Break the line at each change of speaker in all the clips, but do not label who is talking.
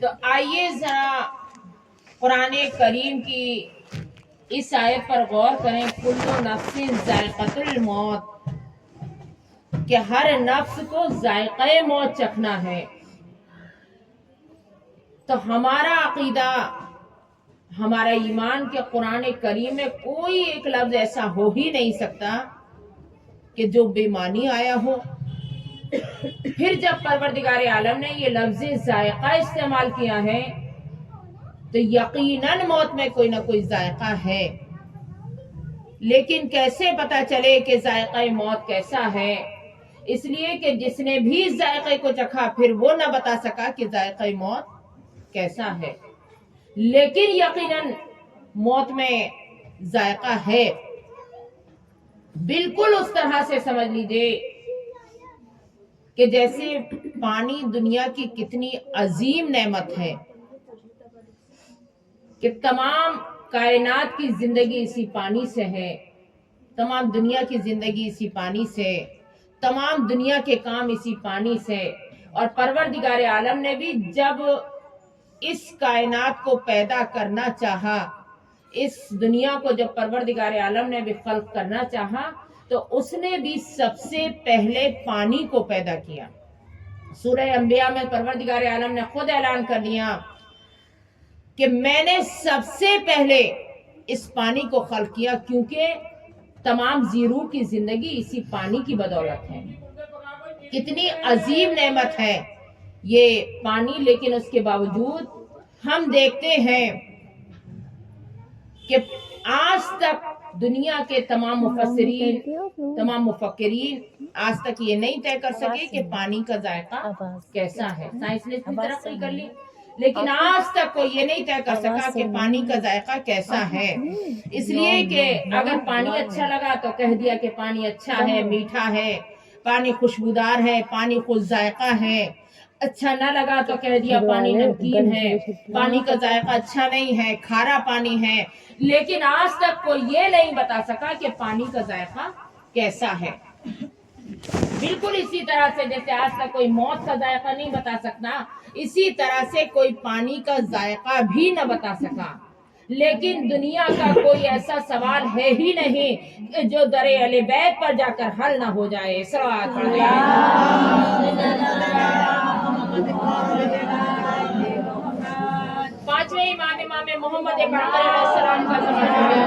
تو آئیے ذرا قرآن کریم کی اس آیت پر غور کریں، کل نفس ذائقۃ الموت، کہ ہر نفس کو ذائقہ موت چکھنا ہے۔ تو ہمارا عقیدہ، ہمارا ایمان کہ قرآن کریم میں کوئی ایک لفظ ایسا ہو ہی نہیں سکتا کہ جو بے معنی آیا ہو۔ پھر جب پروردگار عالم نے یہ لفظ ذائقہ استعمال کیا ہے تو یقیناً موت میں کوئی نہ کوئی ذائقہ ہے، لیکن کیسے پتا چلے کہ ذائقہ موت کیسا ہے؟ اس لیے کہ جس نے بھی ذائقے کو چکھا پھر وہ نہ بتا سکا کہ ذائقہ موت کیسا ہے، لیکن یقیناً موت میں ذائقہ ہے۔ بالکل اس طرح سے سمجھ لیجئے کہ جیسے پانی دنیا کی کتنی عظیم نعمت ہے کہ تمام کائنات کی زندگی اسی پانی سے ہے، تمام دنیا کی زندگی اسی پانی سے، تمام دنیا کے کام اسی پانی سے، اور پروردگار عالم نے بھی جب اس کائنات کو پیدا کرنا چاہا، اس دنیا کو جب پروردگار عالم نے بھی خلق کرنا چاہا تو اس نے بھی سب سے پہلے پانی کو پیدا کیا۔ سورہ انبیاء میں پروردگار عالم نے خود اعلان کر دیا کہ میں نے سب سے پہلے اس پانی کو خلق کیا، کیونکہ تمام زیرو کی زندگی اسی پانی کی بدولت ہے۔ کتنی عظیم نعمت ہے یہ پانی، لیکن اس کے باوجود ہم دیکھتے ہیں کہ آج تک دنیا کے تمام مفسرین، تمام مفکرین آج تک یہ نہیں طے کر سکے کہ پانی کا ذائقہ کیسا ہے۔ سائنس نے اتنی ترقی کر لی لیکن آج تک کوئی یہ نہیں طے کر سکا کہ پانی کا ذائقہ کیسا ہے، اس لیے کہ اگر پانی اچھا لگا تو کہہ دیا کہ پانی اچھا ہے، میٹھا ہے، پانی خوشبودار ہے، پانی خوش ذائقہ ہے۔ اچھا نہ لگا تو کہہ دیا پانی نمکین ہے، پانی کا ذائقہ اچھا نہیں ہے، کھارا پانی ہے، لیکن آج تک کوئی یہ نہیں بتا سکا کہ پانی کا ذائقہ کیسا ہے۔ بالکل اسی طرح سے جیسے آج تک کوئی موت کا ذائقہ نہیں بتا سکتا، اسی طرح سے کوئی پانی کا ذائقہ بھی نہ بتا سکا۔ لیکن دنیا کا کوئی ایسا سوال ہے ہی نہیں کہ جو در اہل بیت پر جا کر حل نہ ہو جائے۔ صلوات پڑھیں۔ پانچویں امام محمد باقر علیہ السلام کا زمانہ ہے۔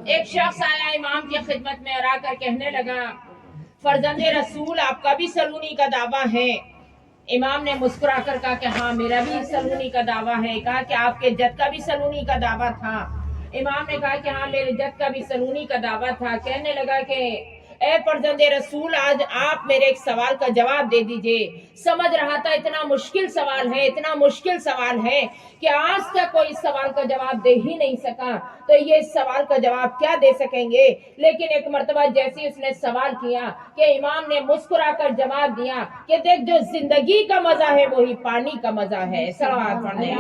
ایک شخص آیا امام کی خدمت میں اور آ کر کہنے لگا، فرزند رسول آپ کا بھی سلونی کا دعویٰ ہے؟ امام نے مسکرا کر کہا کہ ہاں میرا بھی سلونی کا دعویٰ ہے۔ کہا کہ آپ کے جد کا بھی سلونی کا دعویٰ تھا؟ امام نے کہا کہ ہاں میرے جد کا بھی سلونی کا دعویٰ تھا۔ کہنے لگا کہ اے فرزند رسول آج آپ میرے ایک سوال کا جواب دے دیجئے۔ سمجھ رہا تھا اتنا مشکل سوال ہے، اتنا مشکل سوال ہے کہ آج تک کوئی اس سوال کا جواب دے ہی نہیں سکا، تو یہ اس سوال کا جواب کیا دے سکیں گے؟ لیکن ایک مرتبہ جیسے اس نے سوال کیا کہ امام نے مسکرا کر جواب دیا کہ دیکھ جو زندگی کا مزہ ہے وہی پانی کا مزہ ہے۔ صلوات پڑھیں۔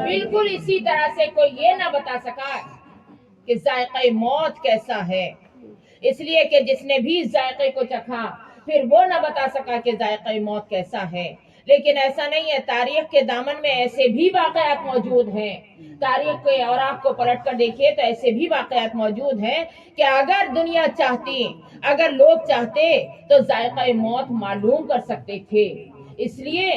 بالکل اسی طرح سے کوئی یہ نہ بتا سکا کہ ذائقہ موت کیسا ہے، اس لیے کہ جس نے بھی ذائقے کو چکھا پھر وہ نہ بتا سکا کہ ذائقہ موت کیسا ہے۔ لیکن ایسا نہیں ہے، تاریخ کے دامن میں ایسے بھی واقعات موجود ہیں، تاریخ کے اوراق کو پلٹ کر دیکھیے تو ایسے بھی واقعات موجود ہیں کہ اگر دنیا چاہتی، اگر لوگ چاہتے تو ذائقہ موت معلوم کر سکتے تھے۔ اس لیے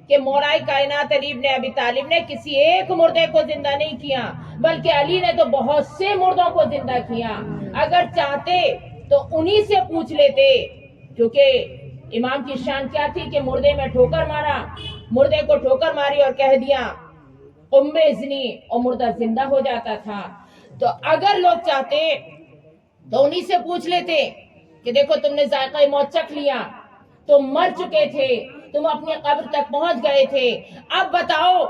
کہ مولا کائنات علی ابن ابی طالب نے کسی ایک مردے کو زندہ نہیں کیا، بلکہ علی نے تو بہت سے مردوں کو زندہ کیا۔ اگر چاہتے تو انہی سے پوچھ لیتے، کیونکہ امام کی شان کیا تھی کہ مردے میں ٹھوکر مارا، مردے کو ٹھوکر ماری اور کہہ دیا قم بإذنی، اور مردہ زندہ ہو جاتا تھا۔ تو اگر لوگ چاہتے تو انہی سے پوچھ لیتے کہ دیکھو تم نے ذائقہ موت چکھ لیا، تم مر چکے تھے، تم اپنی قبر تک پہنچ گئے تھے، اب بتاؤ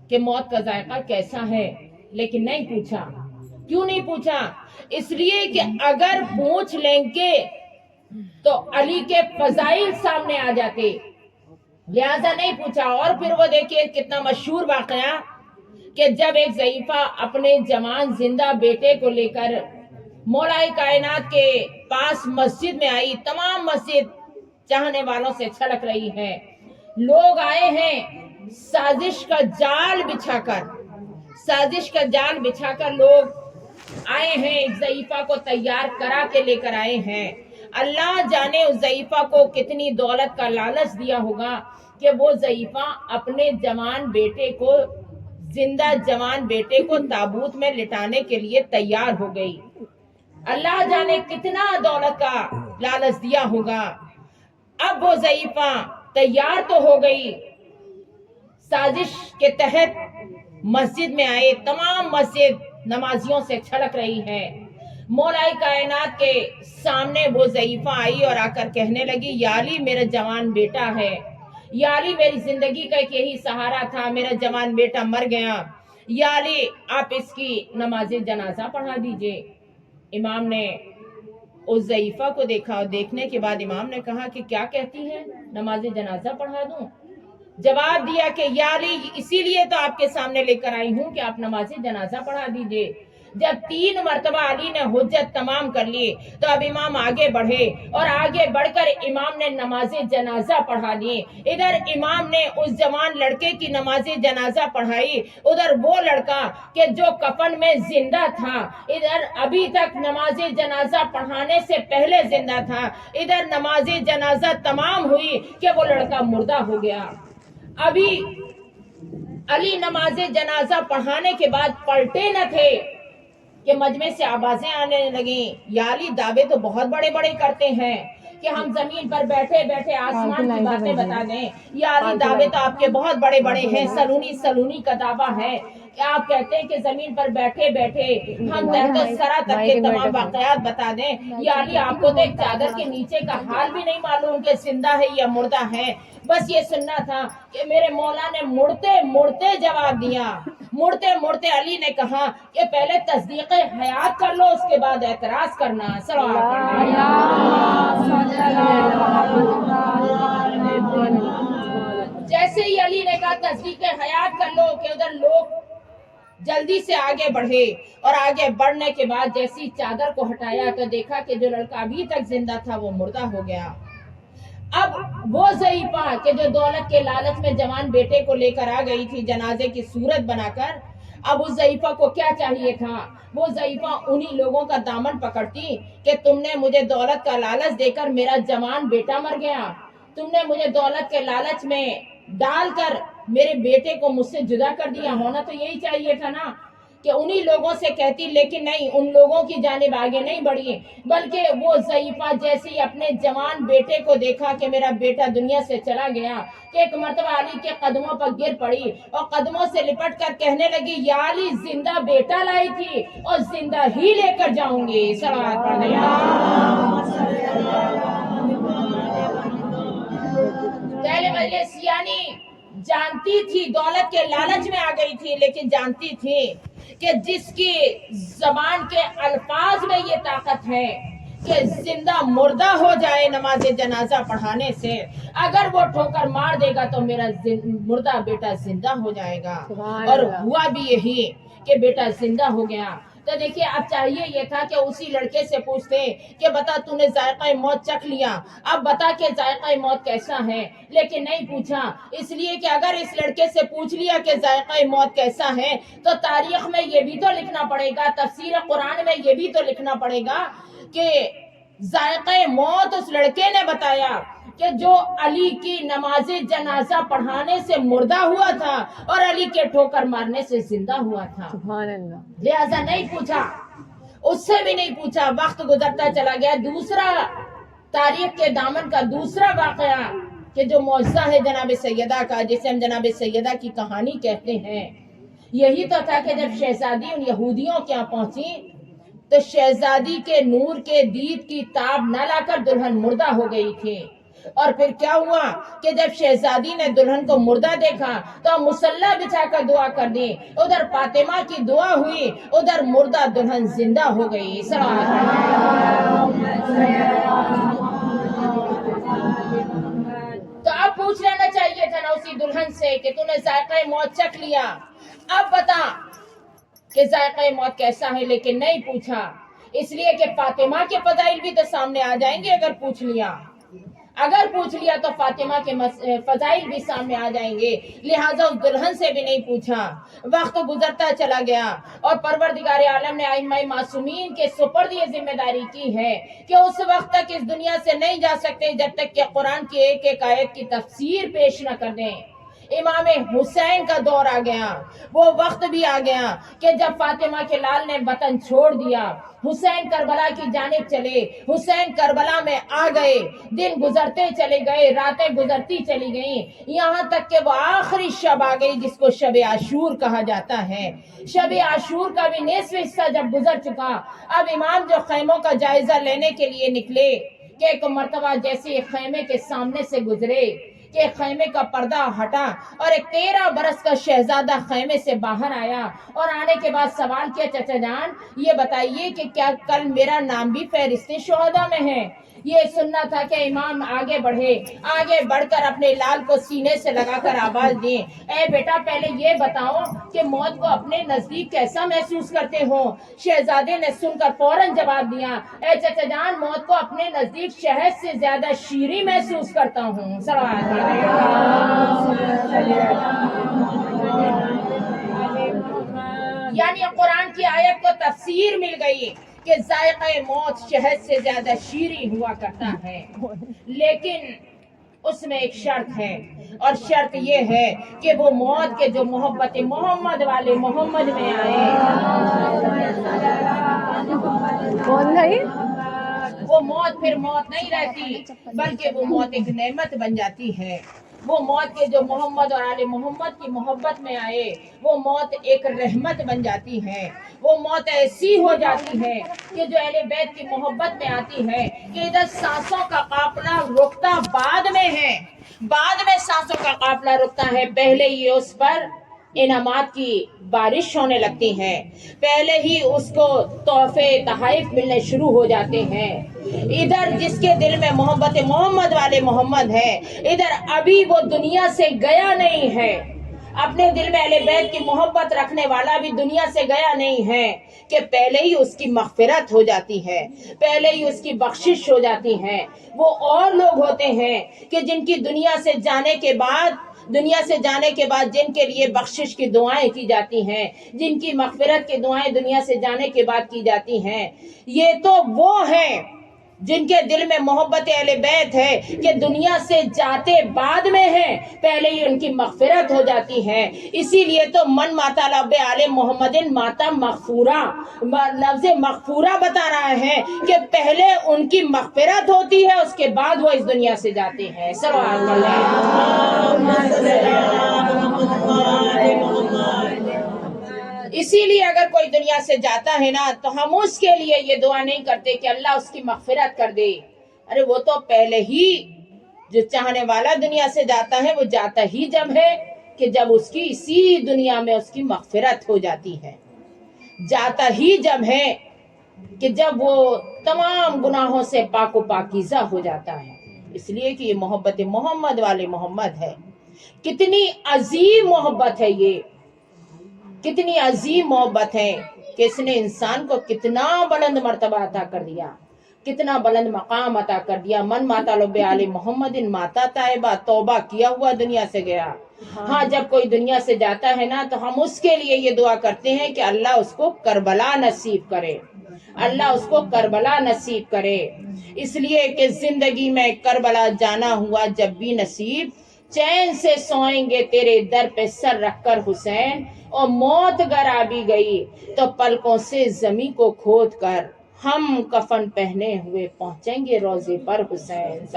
کہ موت کا ذائقہ کیسا ہے۔ لیکن نہیں پوچھا۔ کیوں نہیں پوچھا؟ اس لیے کہ اگر پوچھ لیں گے تو علی کے فضائل سامنے آ جاتے، لہذا نہیں پوچھا۔ اور پھر وہ دیکھیے کتنا مشہور واقعہ کہ جب ایک ضعیفہ اپنے جوان زندہ بیٹے کو لے کر मौलाए कायनात के पास मस्जिद में आई, तमाम मस्जिद चाहने वालों से छलक रही है। लोग आए हैं साजिश का जाल बिछाकर लोग आए हैं, एक ज़ईफ़ा को तैयार करा के लेकर आए हैं। अल्लाह जाने उस ज़ईफ़ा को कितनी दौलत का लालच दिया होगा कि वो ज़ईफ़ा अपने जिंदा जवान बेटे को ताबूत में लिटाने के लिए तैयार हो गई। अल्लाह जाने कितना दौलत का लालच दिया होगा। अब वो ज़ईफ़ा तैयार तो हो गई, साजिश के तहत मस्जिद में आए, तमाम मस्जिद नमाजियों से छलक रही है। मौलाए कायनात के सामने वो ज़ईफ़ा आई और आकर कहने लगी, या अली मेरा जवान बेटा है, या अली मेरी जिंदगी का एक यही सहारा था, मेरा जवान बेटा मर गया, या अली आप इसकी नमाज जनाजा पढ़ा दीजिए। इमाम ने उस ज़ईफ़ा को देखा और देखने के बाद इमाम ने कहा कि क्या कहती है, नमाज जनाजा पढ़ा दूं? जवाब दिया कि या अली इसीलिए तो आपके सामने लेकर आई हूं कि आप नमाज जनाजा पढ़ा दीजिए। जब 3 मरतबा अली ने हुज्जत तमाम कर ली तो अब इमाम आगे बढ़े और आगे बढ़कर इमाम ने नमाज जनाजा पढ़ा दी। इधर इमाम ने उस जवान लड़के की नमाज जनाजा पढ़ाई, उधर वो लड़का कि जो कफन में जिंदा था, इधर अभी तक नमाज जनाजा पढ़ाने से पहले जिंदा था, इधर नमाज जनाजा तमाम हुई कि वो लड़का मुर्दा हो गया। अभी अली नमाज जनाजा पढ़ाने के बाद पलटे न थे कि मजमे से आवाजें आने लगी, या अली दावे तो बहुत बड़े बड़े करते हैं कि हम जमीन पर बैठे बैठे आसमान की बातें बता दें, या अली दावे तो आपके बहुत बड़े बड़े हैं, सलूनी का दावा है कि आप कहते हैं कि जमीन पर बैठे बैठे हम तहत सरा तक के तमाम वाकयात बता दें। या अली आपको तो एक चादर के नीचे का हाल भी नहीं मालूम कि जिंदा है या मुर्दा है, बस ये सुनना था कि मेरे मौला ने मुड़ते मुड़ते जवाब दिया। मुड़ते मुड़ते अली ने कहा कि पहले तस्दीक हयात कर लो, उसके बाद एतराज करना। जैसे ही अली ने कहा तस्दीक हयात कर लो कि उधर लोग जल्दी से आगे बढ़े, और आगे बढ़ने के बाद जैसी चादर को हटाया तो देखा कि जो लड़का अभी तक जिंदा था वो मुर्दा हो गया। अब वो ज़ईफ़ा कि जो दौलत के लालच में जवान बेटे को लेकर आ गई थी जनाजे की सूरत बनाकर, अब उस ज़ईफ़ा को क्या चाहिए था? वो ज़ईफ़ा उन्हीं लोगों का दामन पकड़ती कि तुमने मुझे दौलत का लालच देकर मेरा जवान बेटा मर गया, तुमने मुझे दौलत के लालच में डालकर मेरे बेटे को मुझसे जुदा कर दिया। होना तो यही चाहिए था ना कि उन्हीं लोगों से कहती, लेकिन नहीं, उन लोगों की जानिब आगे नहीं बढ़ी, बल्कि वो ज़ईफ़ा जैसे ही अपने जवान बेटे को देखा कि मेरा बेटा दुनिया से चला गया कि एक मर्तबा अली के कदमों पर गिर पड़ी और कदमों से लिपट कर कहने लगी, या अली जिंदा बेटा लाई थी और जिंदा ही लेकर जाऊंगी। सलावत पढ़ यानी जानती थी, दौलत के लालच में आ गई थी, लेकिन जानती थी कि जिसकी जबान के अल्फाज में ये ताकत है कि जिंदा मुर्दा हो जाए नमाज जनाजा पढ़ाने से, अगर वो ठोकर मार देगा तो मेरा मुर्दा बेटा जिंदा हो जाएगा। और हुआ भी यही कि बेटा जिंदा हो गया। तो देखिए, अब चाहिए ये था कि उसी लड़के से पूछते कि बता तूने जायका मौत चख लिया, अब बता के जायका मौत कैसा है, लेकिन नहीं पूछा। इसलिए कि अगर इस लड़के से पूछ लिया कि जायका मौत कैसा है तो तारीख में ये भी तो लिखना पड़ेगा, तफसीर कुरान में ये भी तो लिखना पड़ेगा कि जायका मौत उस लड़के ने बताया कि जो अली की नमाज जनाजा पढ़ाने से मुर्दा हुआ था और अली के ठोकर मारने से जिंदा हुआ था। लिहाजा नहीं पूछा, उससे भी नहीं पूछा। वक्त गुजरता चला गया। दूसरा तारीख के दामन का दूसरा वाकया कि जो मौजज़ा है जनाब सैयदा का, जिसे हम जनाब सैयदा की कहानी कहते हैं, यही तो था कि जब शहजादी उन यहूदियों के यहाँ पहुंची तो शहजादी के नूर के दीद की ताब न लाकर दुल्हन मुर्दा हो गई थी। और फिर क्या हुआ कि जब शहजादी ने दुल्हन को मुर्दा देखा तो मुसल्ला बिछाकर दुआ कर दी। उधर फातिमा की दुआ हुई, उधर मुर्दा दुल्हन जिंदा हो गई। तो अब पूछ लेना चाहिए था ना उसी दुल्हन से कि तूने जायका मौत चख लिया, अब बता कि जायका मौत कैसा है, लेकिन नहीं पूछा। इसलिए कि फातिमा के फजाइल भी तो सामने आ जाएंगे अगर पूछ लिया तो फातिमा के फजाइल भी सामने आ जाएंगे। लिहाजा उस दुल्हन से भी नहीं पूछा। वक्त गुजरता चला गया और परवरदिगार आलम ने आइम्मा मासूमीन के सुपर्द ये जिम्मेदारी की है कि उस वक्त तक इस दुनिया से नहीं जा सकते जब तक कि कुरान की एक एक आयत की तफसीर पेश न कर दें। इमाम हुसैन का दौर आ गया, वो वक्त भी आ गया कि जब फातिमा के लाल ने वतन छोड़ दिया, हुसैन करबला की जानिब चले, हुसैन करबला में आ गए। दिन गुजरते चले गए, रातें गुजरती चली गईं, यहाँ तक कि वो आखिरी शब आ गई जिसको शब आशूर कहा जाता है। शब आशूर का भी निस्फ हिस्सा जब गुजर चुका, अब इमाम जो खैमों का जायजा लेने के लिए निकले कि एक मर्तबा जैसे खैमे के सामने से गुजरे कि खैमे का पर्दा हटा और एक 13 बरस का शहजादा खैमे से बाहर आया और आने के बाद सवाल किया, चाचा जान ये बताइए कि क्या कल मेरा नाम भी फहरिस्ते शुहदा में है? ये सुनना था कि इमाम आगे बढ़े, आगे बढ़कर अपने लाल को सीने से लगाकर आवाज दिए, ए बेटा पहले ये बताओ कि मौत को अपने नजदीक कैसा महसूस करते हो? शहजादे ने सुनकर फौरन जवाब दिया, ए चाचा जान मौत को अपने नजदीक शहद से ज्यादा शीरी महसूस करता हूँ। यानी कुरान की आयत को तफसीर मिल गई कि जायक़े मौत शहद से ज्यादा शीरी हुआ करता है, लेकिन उसमें एक शर्त है और शर्त ये है कि वो मौत के जो मोहब्बत मोहम्मद वाले मोहम्मद में आए, वो मौत फिर मौत नहीं रहती बल्कि वो मौत एक नेमत बन जाती है। वो मौत के जो मोहम्मद और आले मोहम्मद की मोहब्बत में आए, वो मौत एक रहमत बन जाती है। वो मौत ऐसी हो जाती है कि जो अहले बैत की मोहब्बत में आती है कि इधर सांसों का काफिला रुकता बाद में है, बाद में सांसों का काफिला रुकता है, पहले ही उस पर इनामात की बारिश होने लगती है, पहले ही उसको तोहफे तहाइफ मिलने शुरू हो जाते हैं। इधर जिसके दिल में मोहब्बत मोहम्मद वाले मोहम्मद है, इधर अभी वो दुनिया से गया नहीं है, अपने दिल में अहले बैत की मोहब्बत रखने वाला भी दुनिया से गया नहीं है कि पहले ही उसकी मग़फ़िरत हो जाती है, पहले ही उसकी बख्शिश हो जाती है। वो और लोग होते हैं कि जिनकी दुनिया से जाने के बाद जिनके लिए बख्शिश की दुआएं की जाती हैं, जिनकी मग़फ़िरत की दुआएं दुनिया से जाने के बाद की जाती हैं, ये तो वो हैं जिनके दिल में मोहब्बत अहले बैत है कि दुनिया से जाते बाद में है, पहले ही उनकी मग़फ़िरत हो जाती है। इसीलिए तो मन माता लब्बे आले मोहम्मदिन माता मग़फ़ूरा, लफ्ज़ मग़फ़ूरा बता रहा है कि पहले उनकी मग़फ़िरत होती है, उसके बाद वो इस दुनिया से जाते हैं। इसीलिए अगर कोई दुनिया से जाता है ना तो हम उसके लिए ये दुआ नहीं करते कि अल्लाह उसकी मग़फ़िरत कर दे। अरे वो तो पहले ही जो चाहने वाला दुनिया से जाता है वो जाता ही जब है कि जब उसकी इसी दुनिया में उसकी मग़फ़िरत हो जाती है, जाता ही जब है कि जब वो तमाम गुनाहों से पाको पाकीज़ा हो जाता है। इसलिए कि ये मोहब्बत मोहम्मद वाले मोहम्मद है। कितनी अजीम मोहब्बत है ये, कितनी अजीम मोहब्बत है कि इसने इंसान को कितना बुलंद मर्तबा अता कर दिया, कितना बुलंद मकाम अता कर दिया। मन माता लब्बे आले मोहम्मदिन माता ताइबा तौबा किया हुआ दुनिया से गया। हाँ, जब कोई दुनिया से जाता है ना तो हम उसके लिए ये दुआ करते हैं कि अल्लाह उसको करबला नसीब करे, अल्लाह उसको करबला नसीब करे। इसलिए कि जिंदगी में करबला जाना हुआ जब भी नसीब, चैन से सोएंगे तेरे दर पे सर रखकर हुसैन, और मौत गर आ भी गई तो पलकों से जमी को खोद कर हम कफन पहने हुए पहुंचेंगे रोजे पर हुसैन।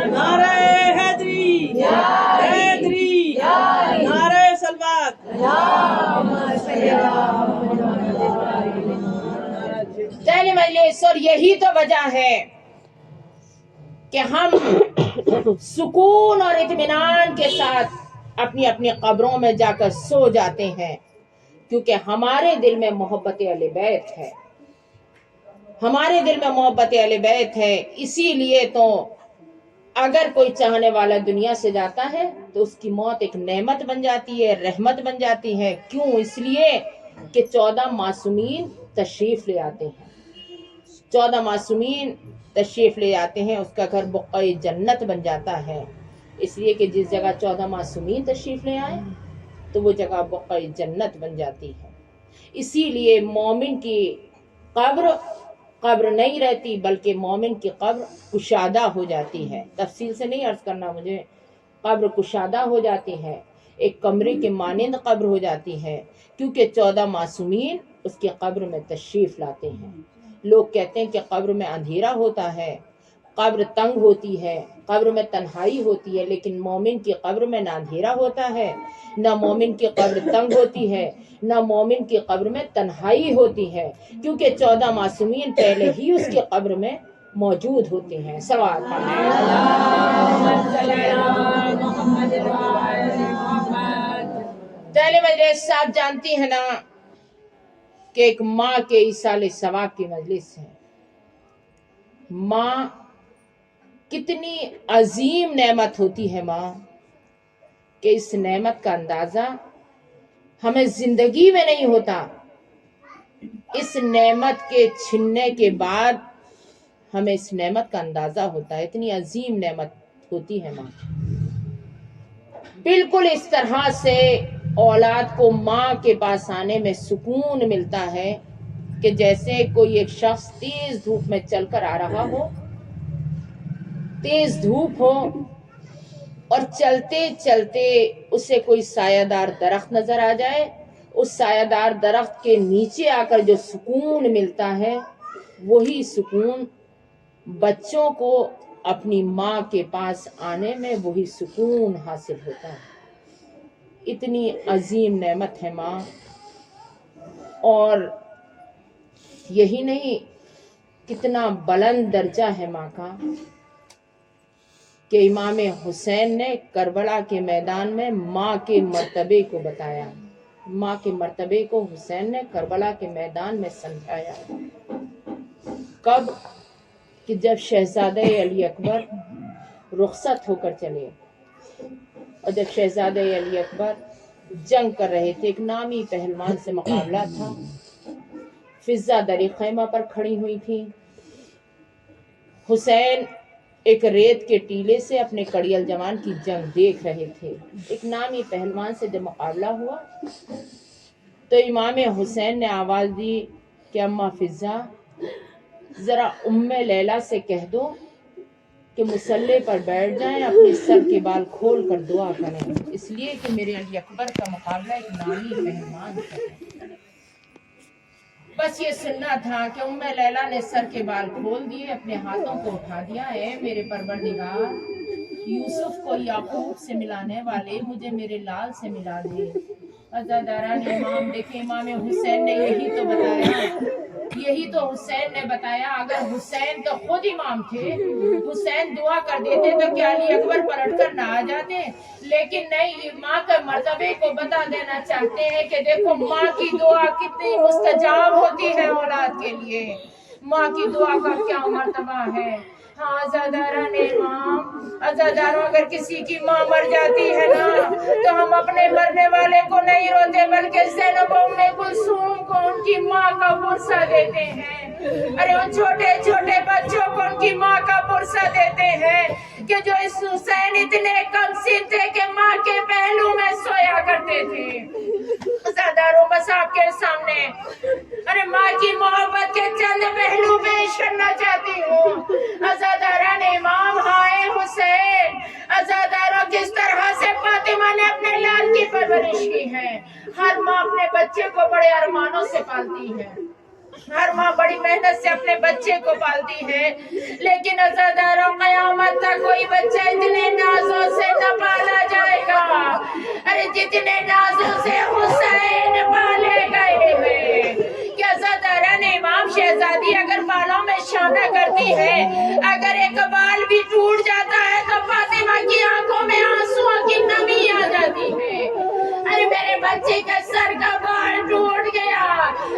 नारे हैदरी, हैदरी, नारे सलवात।
चले मजलिस, और यही तो वजह है कि हम सुकून और इत्मीनान के साथ अपनी अपनी कब्रों में जाकर सो जाते हैं, क्योंकि हमारे दिल में मोहब्बत अहले बैत है, हमारे दिल में मोहब्बत अहले बैत है। इसीलिए तो अगर कोई चाहने वाला दुनिया से जाता है तो उसकी मौत एक नेमत बन जाती है, रहमत बन जाती है। क्यों? इसलिए کہ 14 मासूमीन तशरीफ ले आते हैं, 14 मासूमीन तशरीफ ले आते हैं, उसका घर बुक़्क़ा जन्नत बन जाता है। इसलिए कि जिस जगह 14 मासूमीन तशरीफ ले आए तो वो जगह बुक़्क़ा जन्नत बन जाती है। इसीलिए मोमिन की कब्र नहीं रहती, बल्कि मोमिन की कब्र कुशादा हो जाती है। तफसील से नहीं अर्ज करना मुझे, कब्र कुशादा हो जाती है, एक कमरे के मानिंद कब्र हो जाती है, क्योंकि 14 मासूमीन उसके कब्र में तशरीफ लाते हैं। लोग कहते हैं कि कब्र में अंधेरा होता है, कब्र तंग होती है, कब्र में तन्हाई होती है, लेकिन मोमिन की कब्र में ना अंधेरा होता है, ना मोमिन की कब्र तंग होती है, ना मोमिन की कब्र में तन्हाई होती है, क्योंकि 14 मासूमीन पहले ही उसकी कब्र में मौजूद होते हैं। सवाल पहले मजलिस आप जानती है ना कि एक माँ के इसाले सवाब की मजलिस है। माँ कितनी अजीम नेमत होती है माँ, कि इस नेमत का अंदाज़ा हमें ज़िंदगी में नहीं होता, इस नेमत के छिनने के बाद हमें इस नेमत का अंदाज़ा होता है। इतनी अजीम नेमत होती है माँ। बिल्कुल इस तरह से औलाद को माँ के पास आने में सुकून मिलता है कि जैसे कोई एक शख्स तेज धूप में चलकर आ रहा हो, तेज धूप हो और चलते चलते उसे कोई सायादार दरख्त नजर आ जाए, उस सायादार दरख्त के नीचे आकर जो सुकून मिलता है, वही सुकून बच्चों को अपनी माँ के पास आने में वही सुकून हासिल होता है। इतनी अजीम नेमत है माँ। और यही नहीं, कितना बुलंद दर्जा है माँ का कि इमाम हुसैन ने करबला के मैदान में माँ के मर्तबे को बताया। माँ के मर्तबे को हुसैन ने करबला के मैदान में समझाया। कब? कि जब शहजादे अली अकबर रुखसत होकर चले, और जब शहजादे अली अकबर जंग कर रहे थे, एक नामी पहलवान से मुकाबला था। फिजा दरी खैमा पर खड़ी हुई थी। हुसैन एक रेत के टीले से अपने कड़ियल जवान की जंग देख रहे थे। एक नामी पहलवान से जब मुकाबला हुआ तो इमाम हुसैन ने आवाज दी कि अम्मा फिजा, जरा उम्मे लैला से कह दो कि मुसल्ले पर बैठ जाएं, अपने सर के बाल खोल कर दुआ करें, इसलिए कि मेरे अली अकबर का मुकाबला एक नामी पहलवान से। बस ये सुनना था कि उम्मे लैला ने सर के बाल खोल दिए, अपने हाथों को उठा दिया है, मेरे परवरदिगार, यूसुफ को याकूब से मिलाने वाले मुझे मेरे लाल से मिला दे। अज़ादारान इमाम देखे, इमाम हुसैन ने यही तो बताया, यही तो हुसैन ने बताया। अगर हुसैन तो खुद इमाम थे, हुसैन दुआ कर देते तो क्या अली अकबर पलट कर ना आ जाते? लेकिन नहीं, माँ के मर्तबे को बता देना चाहते हैं कि देखो माँ की दुआ कितनी मुस्तजाब होती है औलाद के लिए। माँ की दुआ का क्या मर्तबा है। हाँ अज़ादारान इमाम, अज़ादारों, अगर किसी की माँ मर जाती है ना तो हम अपने मरने वाले को नहीं रोते, बल्कि ज़ैनब उम्मे कुलसूम को उनकी माँ का पुरसा देते हैं। अरे उन छोटे छोटे बच्चों को उनकी माँ का पुरसा देते हैं कि जो इस हुसैन इतने कम सिन थे कि माँ के पहलू में सोया करते थे। अज़ादारों, बस आपके सामने अरे माँ की मोहब्बत के चंद पहलू पेश करना चाहती हूँ। अज़ादारान इमाम, हाय हुसैन, अज़ादारों, किस तरह से फातिमा ने अपने लाल की परवरिश की है। हर माँ अपने बच्चे को बड़े अरमानों से पालती है, हर माँ बड़ी मेहनत से अपने बच्चे को पालती है, लेकिन अज़ादारों, क़यामत तक कोई बच्चा इतने नाजों से न पाला जाएगा, अरे जितने नाजों से हुसैन पाले गए हैं। क्या अज़ादारान इमाम, शहजादी अगर बालों में शाना करती है, अगर एक बाल भी टूट जाता है तो फातिमा की आंखों में आंसुओं की नमी आ जाती है। अरे मेरे बच्चे का सर का बाल टूट गया,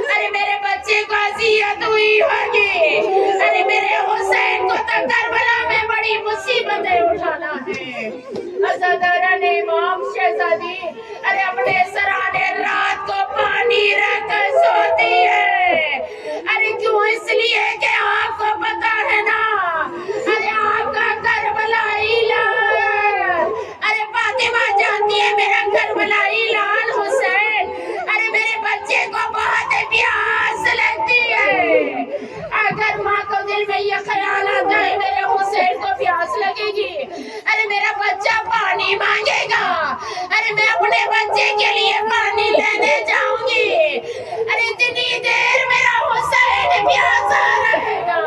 अरे मेरे बच्चे को अज़ियत हुई होगी, अरे मेरे हुसैन को तो करबला में बड़ी मुसीबतें उठाना है। अज़ादारान इमाम, शहजादी, अरे अपने सराने रात को पानी पानी रख सोती है। अरे क्यों? इसलिए कि आपको पता है ना, अरे आपका करबलाई लाल, अरे फातिमा जानती है मेरा करबलाई लाल हुसैन, अरे मेरे बच्चे को बहुत प्यास लगती है। अगर माँ को दिल में ये ख्याल आता है मेरे हुसैन को प्यास लगेगी, अरे मेरा बच्चा पानी मांगेगा, अरे मैं अपने बच्चे के लिए पानी लेने जाऊंगी, अरे इतनी देर मेरा हुसैन प्यासा रहेगा।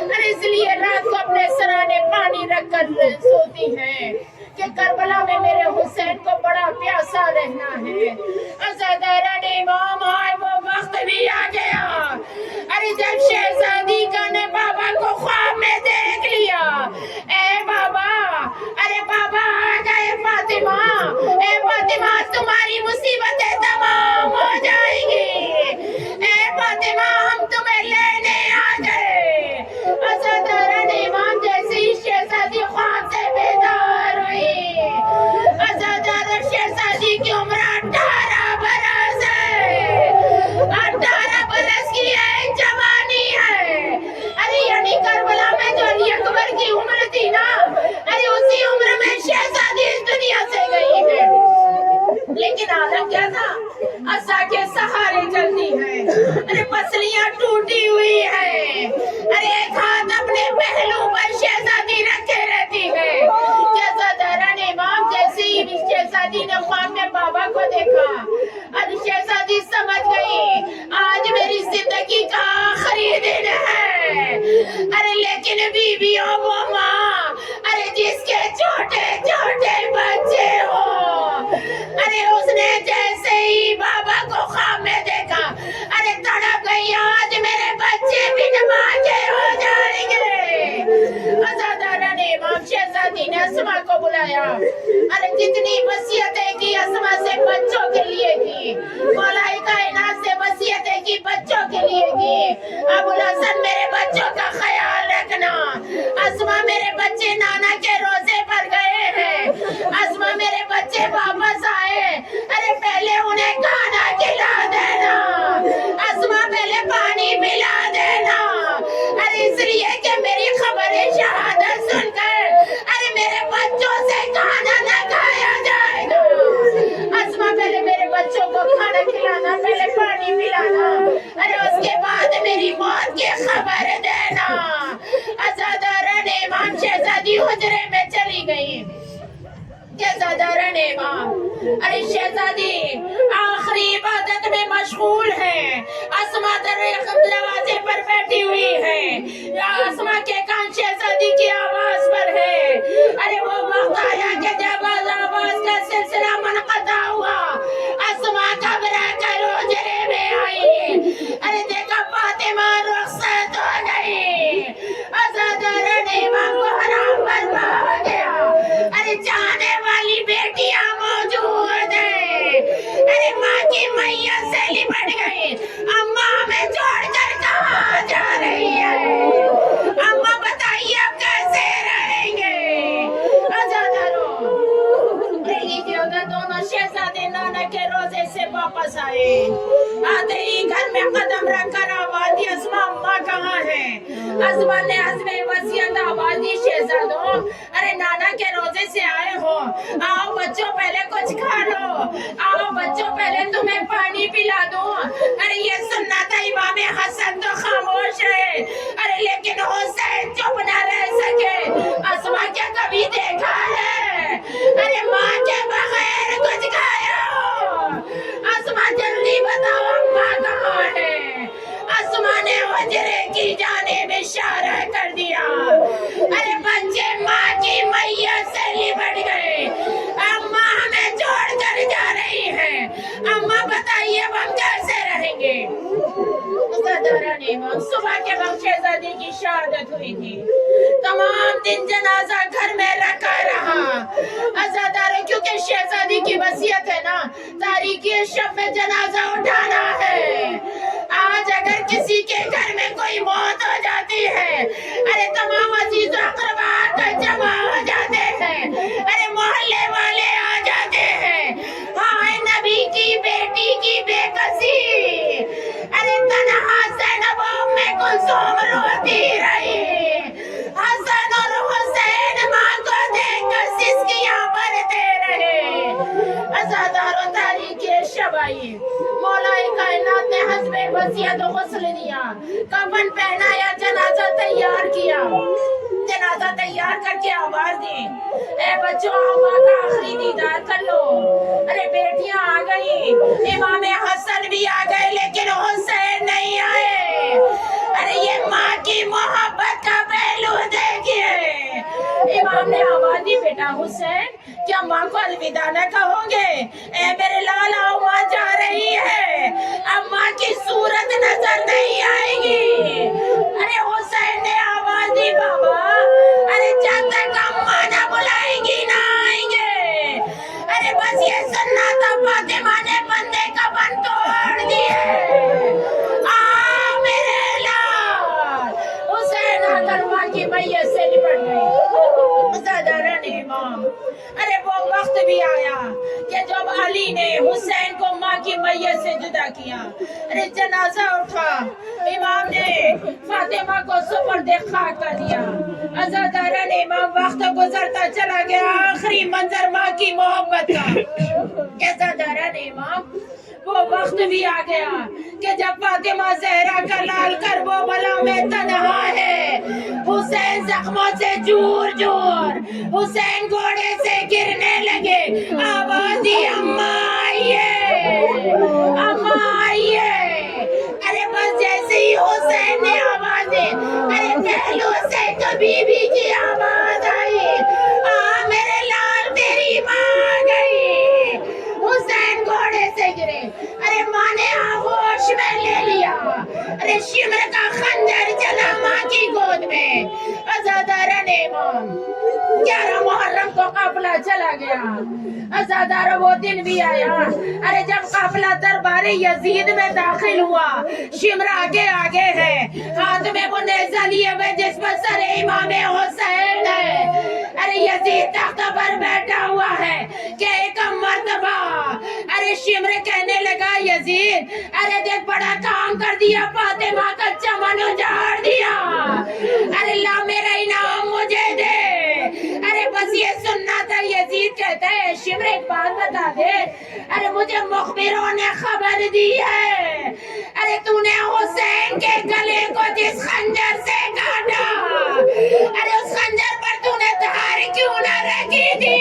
अरे इसलिए रात को अपने सराने पानी रखकर सोती हैं कि करबला में मेरे हुसैन को बड़ा प्यासा रहना है। अज़ादारान इमाम आए, वो वक्त भी आ गया। अरे जब शहजादी का ने बाबा को ख्वाब में देख लिया, ए बाबा, अरे बाबा आ गए फातिमा, ए फातिमा तुम्हारी मुसीबतें तमाम हो जाएंगी, ए फातिमा हम तुम्हें लेने आ गए। अज़ादारान इमाम जैसे ही शहजादी ख्वाब से बेदार हुई, अज़ादार शहजादी की उम्र 18 बरस है, 18 बरस की एक जवानी है। अरे यानी करबला में जो अली अकबर की उम्र थी ना, अरे उसी उम्र में शहजादी इस दुनिया से गई है। लेकिन आलम क्या था? असा के सहारे चलती है, अरे पसलियां टूटी हुई है, अरे एक हाथ अपने पहलू पर शहजादी रखे रहती है। शहजादारान इमाम जैसे ही शहजादी ने ख्वाब में बाबा को देखा, अरे शहजादी समझ गई आज मेरी जिंदगी का आखिरी दिन है। अरे लेकिन बीवियों वो माँ, अरे जिसके छोटे छोटे बच्चे हो, अरे उसने जैसे ही बाबा को ख्वाब में देखा, अरे तड़प गई आज मेरे बच्चे बिन माँ के हो जाएंगे। अज़ादारान इमाम शहजादी ने अस्मा को बुलाया, अरे जितनी वसीयतें की अस्मा से बच्चों के लिए की, मौलाई कायनात से वसीयतें की बच्चों के लिए की। अबुल हसन मेरे बच्चों का ख्याल रखना, अस्मा मेरे बच्चे नाना के रोजे पर गए हैं, अस्मा मेरे बच्चे वापस आए, अरे पहले उन्हें खाना खिला देना, अस्मा पहले पानी पिला देना, अरे इसलिए कि मेरी खबर शहादत सुनकर अरे मेरे बच्चों से खाना न खाया जाएगा। अस्मा पहले मेरे बच्चों को खाना खिलाना, पहले पानी पिलाना, अरे उसके बाद मेरी मौत की खबर देना। अज़ादारान इमाम शहजादी हुजरे में चली गई। शहजादारान इमाम, अरे शहजादी आखिरी इबादत में मशगूल है, अस्मा दरवाजे पर बैठी हुई है, अस्मा के कान शहजादी की आवाज पर है। अरे वो वक्त आया कि जब आवाज का सिलसिला मुनक़ता हुआ, अस्मा घबरा कर हुजरे में आई, अरे देखा फातिमा रुखसत हो गई। अज़ादारान इमाम को हराम बर्बाद हो गया, अरे जाने वाली बेटियां मौजूद है, अरे माँ की मैयत से लिपट गई। अम्मा हमें छोड़कर कहाँ जा रही है? अम्मा बताइए अब कैसे रहेंगे? अज़ादारों, दोनों शहजादे नाना के रोजे से वापस आए। आते ही घर में कदम रखकर आवाज दी, अस्मा अम्मा कहाँ है? अस्मा ने हज़्म वसीयत आवाज दी, शहजादों अरे नाना के रोजे से आए हो, आओ बच्चों पहले कुछ खा लो, आओ बच्चों पहले तुम्हें पानी पिला दूं। अरे ये सुनना था इमाम हसन तो खामोश है, अरे लेकिन हुसैन चुप ना रह सके। अस्मा क्या कभी देखा है अरे माँ के बगैर कुछ खाया हो? अस्मा जल्दी बताओ अम्मा कहाँ है? अस्मा ने हुजरे की जानिब इशारा कर दिया, अरे बच्चे माँ की मैयत से लिपट गए। अम्मा हमें छोड़कर जा रही है, अम्मा बताइए अब हम कैसे रहेंगे? सुबह के वक्त शहजादी की शहादत हुई थी, तमाम दिन जनाजा घर में रखा रहा। अज़ादारों क्योंकि शहजादी की वसीयत है ना, तारीकी शब में जनाजा उठाना है। आज अगर किसी के घर में कोई मौत हो जाती है, अरे तमाम अजीज अक़रबा जमा हो जाते हैं, अरे मोहल्ले वाले आ जाते हैं। हाय नबी की बेटी की बेकसी बस ये तो गुस्ल दिया, कफन पहनाया, जनाजा तैयार किया, जनाजा तैयार करके आवाज दी, ए बच्चों अम्मा का आखिरी दीदार कर लो। अरे बेटियां आ गई, इमाम हसन भी आ गए, लेकिन हुसैन नहीं आए। अरे ये माँ की मोहब्बत का पहलू देखिए। इमाम ने आवाज दी, बेटा हुसैन क्या माँ को अलविदा न कहोगे? ए मेरे लाल, अम्मा जा रही है, अम्मा की सूरत नजर नहीं आएगी। अरे हुसैन ने आवाज दी, बाबा अरे जब तक अम्मा न बुलाएंगी ना आएंगे। अरे बस ये सुनना था, फातिमा ने बंदे कफन तोड़ दिए। आ मेरे लाल, हुसैन आकर माँ की मैयत से निपट गई। ज़ादरन इमाम, अरे वो वक्त भी आया कि जब अली ने हुसैन को माँ की मैयत से जुदा किया। अरे जनाजा उठा, इमाम ने फातिमा को सुपर्दे खाक कर दिया। अज़ादरन इमाम, वक्त गुजरता चला गया, आखिरी मंजर माँ की मोहब्बत का। अज़ादरन इमाम, वो वक्त भी आ गया कि जब फातिमा ज़हरा का लाल करबला में तन्हा है, हुसैन जख्मों से चूर चूर, हुसैन घोड़े से गिरने लगे। आवाज दी, अम्मा आइए, अम्मा आइए। अरे बस जैसे ही हुसैन ने आवाज दी, अरे पहलू से तो बीबी की आवाज आई, आ मेरे लाल तेरी माँ आ गई। हुसैन घोड़े से गिरे, अरे माँ ने आगोश में ले लिया। अरे शिमर का खंजर चला माँ की गोद में। अज़ादरन इमाम, 11 मुहर्रम को काफिला चला गया। अज़ादारो वो दिन भी आया, अरे जब काफिला दरबारे यजीद में दाखिल हुआ। शिमर आगे आगे है, हाथ में वो नेज़ा लिए हुए जिस पर सर इमाम हुसैन है। अरे यजीद तख्त पर बैठा हुआ है कि एक मर्तबा, अरे शिमर कहने लगा, यजीद अरे देख बड़ा काम कर दिया, फातिमा का चमन उजाड़ दिया। अरे ला मेरा इनाम मुझे दे। अरे बस ये सुनना था। यजीद कहता है, शिमर एक बात बता दे, अरे मुझे मुखबिरों ने खबर दी है, अरे तूने हुसैन के गले को जिस खंजर से काटा, अरे उस खंजर पर तूने धार क्यों ना रखी थी?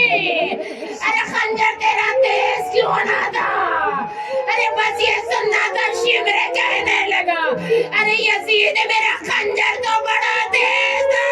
अरे खंजर तेरा तेज क्यों ना था? अरे बस ये सुनना था। शिमर कहने लगा, अरे यजीद मेरा खंजर तो बड़ा तेज था,